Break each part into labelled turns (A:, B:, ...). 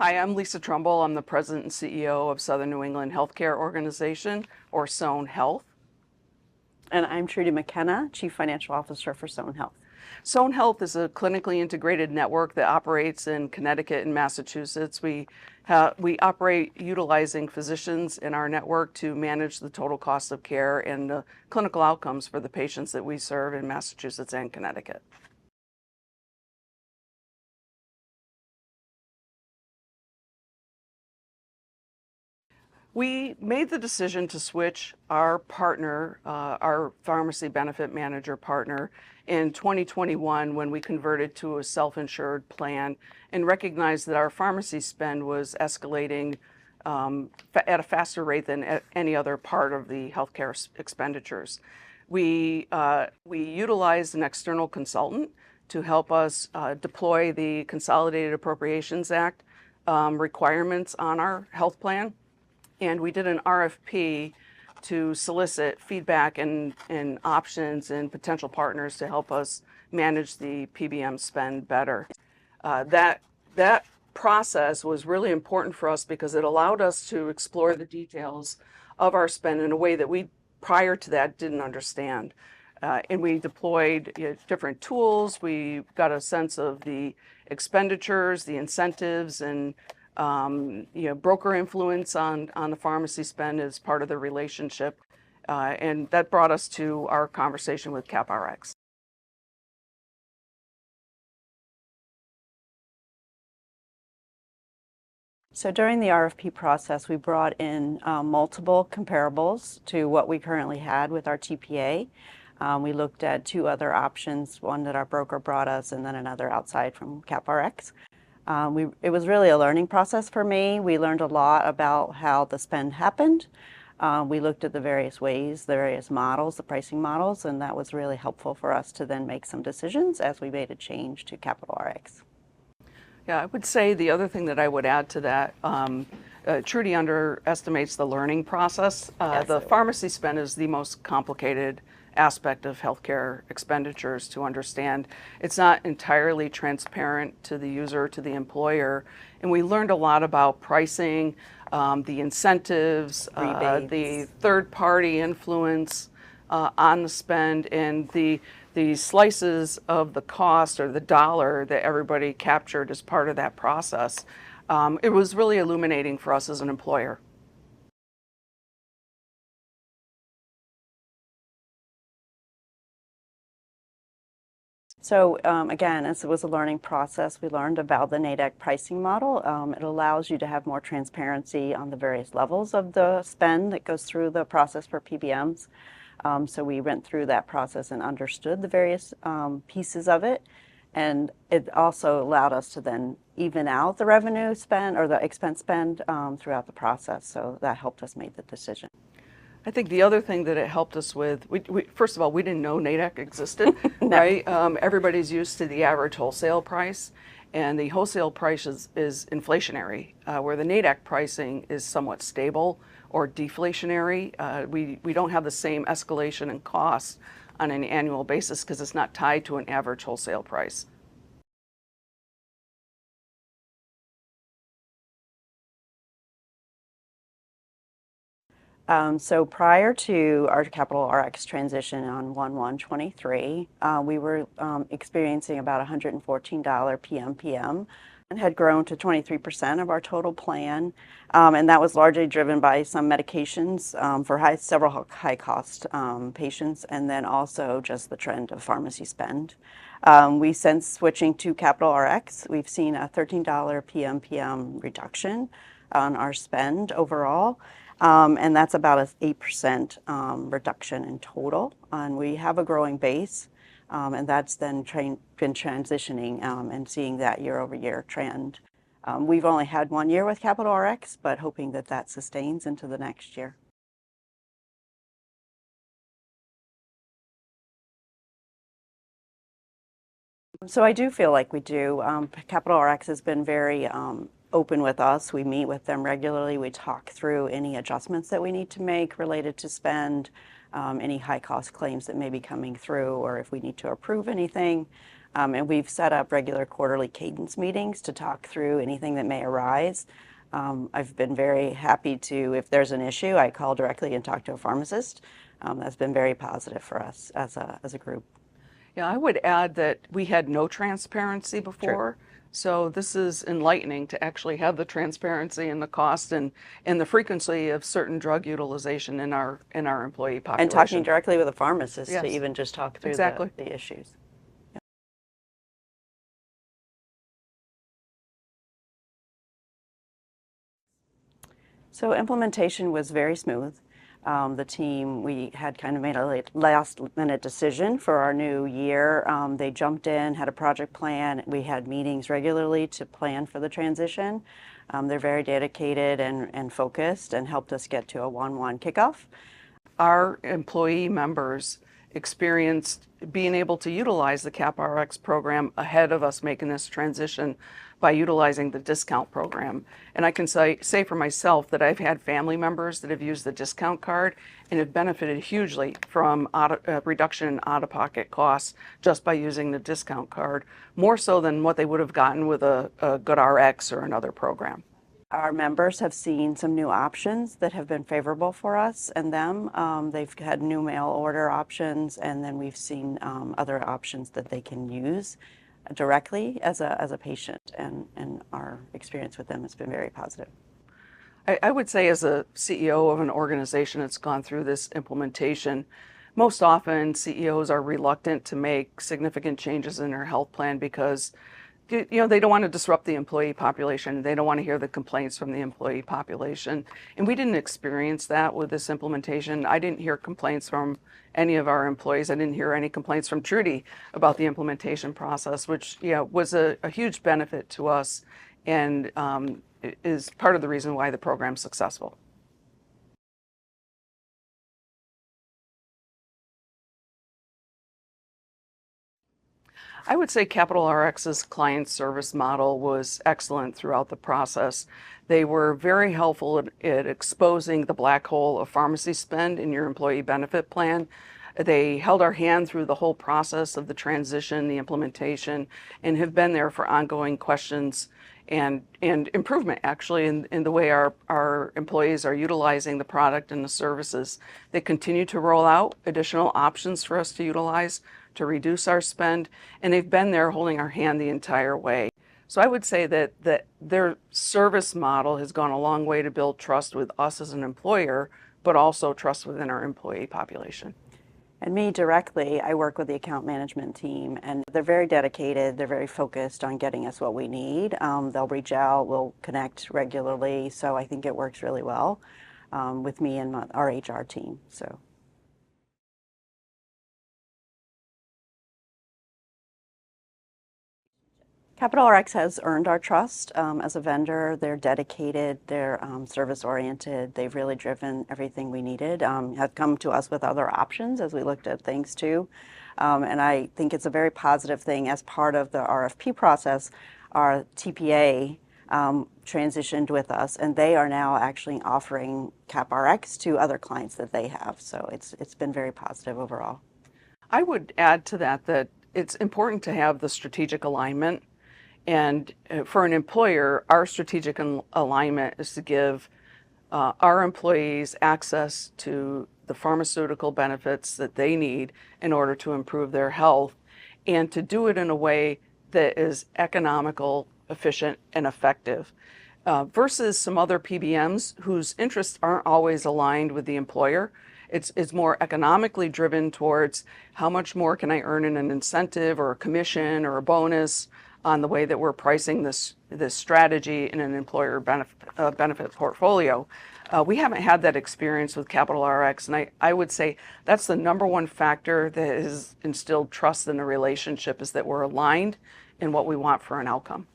A: Hi, I'm Lisa Trumbull. I'm the President and CEO of Southern New England Healthcare Organization, or SoNE Health.
B: And I'm Judi McKenna, Chief Financial Officer for SoNE Health.
A: SoNE Health is a clinically integrated network that operates in Connecticut and Massachusetts. We operate utilizing physicians in our network to manage the total cost of care and the clinical outcomes for the patients that we serve in Massachusetts and Connecticut. We made the decision to switch our partner, our pharmacy benefit manager partner, in 2021 when we converted to a self-insured plan and recognized that our pharmacy spend was escalating at a faster rate than at any other part of the healthcare expenditures. We utilized an external consultant to help us deploy the Consolidated Appropriations Act requirements on our health plan. And we did an RFP to solicit feedback and options and potential partners to help us manage the PBM spend better. That process was really important for us because it allowed us to explore the details of our spend in a way that we, prior to that, didn't understand. And we deployed different tools. We got a sense of the expenditures, the incentives, and broker influence on the pharmacy spend as part of the relationship. And that brought us to our conversation with CapRx.
B: So during the RFP process, we brought in multiple comparables to what we currently had with our TPA. We looked at two other options, one that our broker brought us and then another outside from CapRx. It was really a learning process for me. We learned a lot about how the spend happened. We looked at the various ways, the various models, the pricing models, and that was really helpful for us to then make some decisions as we made a change to CapRx.
A: Yeah, I would say the other thing that I would add to that, Trudy underestimates the learning process. The pharmacy spend is the most complicated aspect of healthcare expenditures to understand. It's not entirely transparent to the user, to the employer, and we learned a lot about pricing, the incentives, the third-party influence on the spend, and the slices of the cost or the dollar that everybody captured as part of that process. It was really illuminating for us as an employer.
B: So again, as it was a learning process, we learned about the NADAC pricing model. It allows you to have more transparency on the various levels of the spend that goes through the process for PBMs. So we went through that process and understood the various pieces of it. And it also allowed us to then even out the revenue spend or the expense spend throughout the process. So that helped us make the decision.
A: I think the other thing that it helped us with, first of all, we didn't know NADAC existed, right? Everybody's used to the average wholesale price, and the wholesale price is inflationary, where the NADAC pricing is somewhat stable or deflationary. We don't have the same escalation in costs on an annual basis because it's not tied to an average wholesale price.
B: So prior to our CapRx transition on 1/1/23, we were experiencing about $114 PMPM and had grown to 23% of our total plan. And that was largely driven by some medications for several high-cost patients, and then also just the trend of pharmacy spend. We since switching to CapRx, we've seen a $13 PMPM reduction on our spend overall. And that's about an 8% reduction in total. And we have a growing base, and that's then been transitioning and seeing that year-over-year trend. We've only had 1 year with CapRx, but hoping that that sustains into the next year. So I do feel like we do. CapRx has been very open with us. We meet with them regularly. We talk through any adjustments that we need to make related to spend, any high cost claims that may be coming through, or if we need to approve anything. And we've set up regular quarterly cadence meetings to talk through anything that may arise. I've been very happy to, if there's an issue, I call directly and talk to a pharmacist. That's been very positive for us as a group.
A: Yeah, I would add that we had no transparency
B: True.
A: before. So this is enlightening to actually have the transparency and the cost and the frequency of certain drug utilization in our employee population.
B: And talking directly with a pharmacist
A: Yes.
B: to even just talk through
A: Exactly.
B: the issues. So implementation was very smooth. The team, we had kind of made a last minute decision for our new year. They jumped in, had a project plan. We had meetings regularly to plan for the transition. They're very dedicated and focused and helped us get to a 1/1 kickoff.
A: Our employee members experienced being able to utilize the CapRx program ahead of us making this transition by utilizing the discount program. And I can say for myself that I've had family members that have used the discount card and have benefited hugely from reduction in out-of-pocket costs just by using the discount card, more so than what they would have gotten with a GoodRx or another program.
B: Our members have seen some new options that have been favorable for us and them. They've had new mail order options, and then we've seen other options that they can use directly as a patient, and our experience with them has been very positive.
A: I would say as a CEO of an organization that's gone through this implementation, most often CEOs are reluctant to make significant changes in their health plan because they don't want to disrupt the employee population. They don't want to hear the complaints from the employee population. And we didn't experience that with this implementation. I didn't hear complaints from any of our employees. I didn't hear any complaints from Judi about the implementation process, which was a huge benefit to us and is part of the reason why the program's successful. I would say Capital RX's client service model was excellent throughout the process. They were very helpful at exposing the black hole of pharmacy spend in your employee benefit plan. They held our hand through the whole process of the transition, the implementation, and have been there for ongoing questions and improvement actually in the way our employees are utilizing the product and the services. They continue to roll out additional options for us to utilize to reduce our spend, and they've been there holding our hand the entire way. So I would say that their service model has gone a long way to build trust with us as an employer, but also trust within our employee population.
B: And me directly, I work with the account management team, and they're very dedicated. They're very focused on getting us what we need. They'll reach out, we'll connect regularly, so I think it works really well with me and our HR team. So. Capital RX has earned our trust as a vendor. They're dedicated, they're service-oriented, they've really driven everything we needed, have come to us with other options as we looked at things too. And I think it's a very positive thing. As part of the RFP process, our TPA transitioned with us, and they are now actually offering CapRx to other clients that they have. So it's been very positive overall.
A: I would add to that it's important to have the strategic alignment. And for an employer, our strategic alignment is to give our employees access to the pharmaceutical benefits that they need in order to improve their health, and to do it in a way that is economical, efficient, and effective. Versus some other PBMs whose interests aren't always aligned with the employer. It's more economically driven towards how much more can I earn in an incentive or a commission or a bonus on the way that we're pricing this strategy in an employer benefit portfolio. We haven't had that experience with Capital RX, and I would say that's the number one factor that has instilled trust in the relationship, is that we're aligned in what we want for an outcome.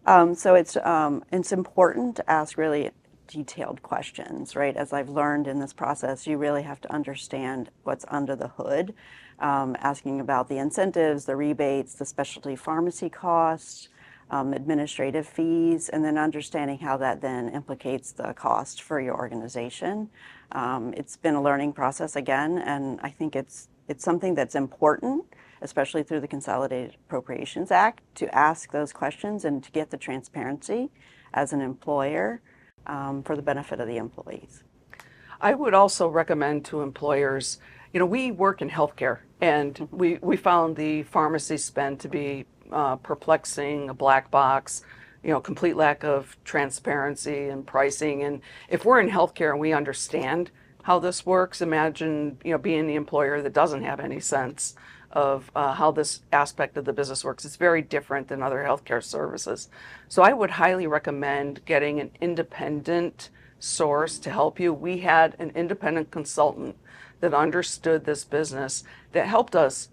B: So it's important to ask really detailed questions, right? As I've learned in this process, you really have to understand what's under the hood, asking about the incentives, the rebates, the specialty pharmacy costs, administrative fees, and then understanding how that then implicates the cost for your organization. It's been a learning process again, and I think it's something that's important, especially through the Consolidated Appropriations Act, to ask those questions and to get the transparency as an employer for the benefit of the employees.
A: I would also recommend to employers, we work in healthcare, and we found the pharmacy spend to be perplexing, a black box, complete lack of transparency and pricing. And if we're in healthcare and we understand how this works, imagine, being the employer that doesn't have any sense of how this aspect of the business works. It's very different than other healthcare services. So I would highly recommend getting an independent source to help you. We had an independent consultant that understood this business that helped us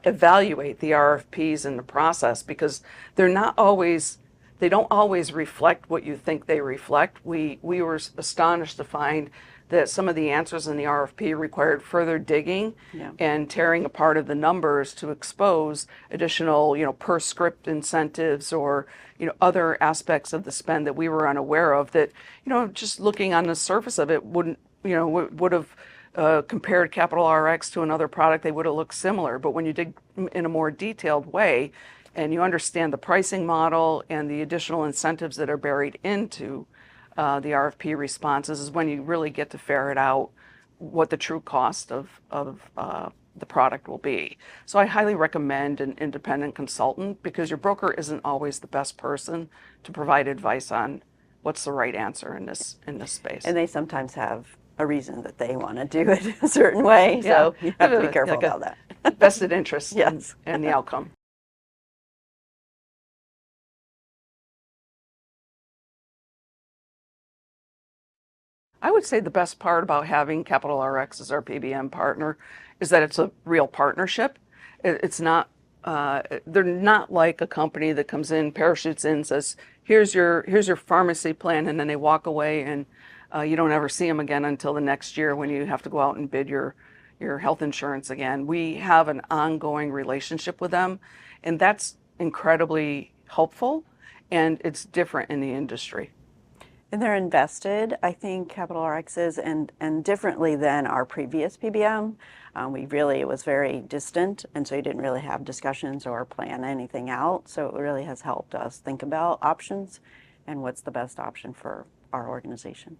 A: evaluate the RFPs in the process, because they don't always reflect what you think they reflect. We were astonished to find that some of the answers in the RFP required further digging and tearing apart of the numbers to expose additional, per script incentives or, other aspects of the spend that we were unaware of that, just looking on the surface of it would have compared Capital RX to another product, they would have looked similar. But when you dig in a more detailed way and you understand the pricing model and the additional incentives that are buried into the RFP responses, is when you really get to ferret out what the true cost of the product will be. So I highly recommend an independent consultant, because your broker isn't always the best person to provide advice on what's the right answer in this space.
B: And they sometimes have a reason that they want to do it a certain way, so you have to be careful about that.
A: Vested interest
B: yes.
A: in the outcome. I would say the best part about having Capital RX as our PBM partner is that it's a real partnership. It's not, they're not like a company that comes in, parachutes in, says, here's your pharmacy plan, and then they walk away and you don't ever see them again until the next year when you have to go out and bid your health insurance again. We have an ongoing relationship with them, and that's incredibly helpful, and it's different in the industry.
B: And they're invested, I think, Capital RX is, and differently than our previous PBM. It was very distant, and so you didn't really have discussions or plan anything out. So it really has helped us think about options and what's the best option for our organization.